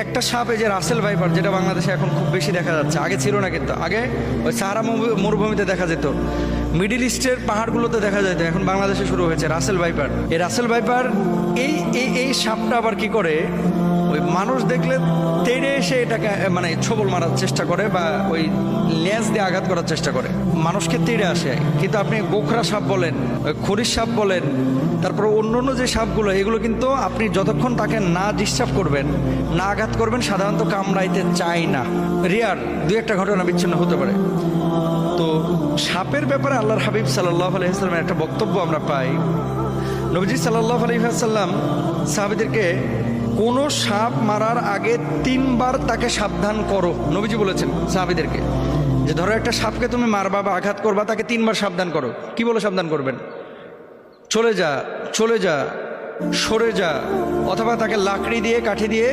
একটা সাপ, এই যে রাসেল ভাইপার, যেটা বাংলাদেশে এখন খুব বেশি দেখা যাচ্ছে, আগে ছিল না কিন্তু। আগে ওই সাহারা মরুভূমিতে দেখা যেত, মিডিল ইস্টের পাহাড়গুলোতে দেখা যেত, এখন বাংলাদেশে শুরু হয়েছে রাসেল ভাইপার। এই রাসেল ভাইপার এই এই এই সাপটা আবার কি করে, ওই মানুষ দেখলে তেড়ে এসে এটাকে মানে ছোবল মারার চেষ্টা করে বা ওই লেজ দিয়ে আঘাত করার চেষ্টা করে, মানুষকে তেড়ে আসে। কিন্তু আপনি গোখরা সাপ বলেন, খরিশ সাপ বলেন, তারপর অন্য অন্য যে সাপগুলো, এগুলো কিন্তু আপনি যতক্ষণ তাকে না ডিস্টার্ব করবেন, না আঘাত করবেন, সাধারণত কামড়াইতে চায় না। রিয়ার দু একটা ঘটনা বিচ্ছিন্ন হতে পারে। তো সাপের ব্যাপারে আল্লাহর হাবিব সাল্লাল্লাহু আলাইহি ওয়াসাল্লামের একটা বক্তব্য আমরা পাই। নবীজি সাল্লাল্লাহু আলাইহি ওয়াসাল্লাম সাহাবীদেরকে কোনো সাপ মারার আগে 3 বার তাকে সাবধান করো, নবীজি বলেছেন সাহাবীদেরকে, যে ধরো একটা সাপকে তুমি মারবা বা আঘাত করবা, তাকে 3 বার সাবধান করো। কি বলে সাবধান করবেন? চলে যা, চলে যা, সরে যা, অথবা তাকে লাকড়ি দিয়ে, কাঠি দিয়ে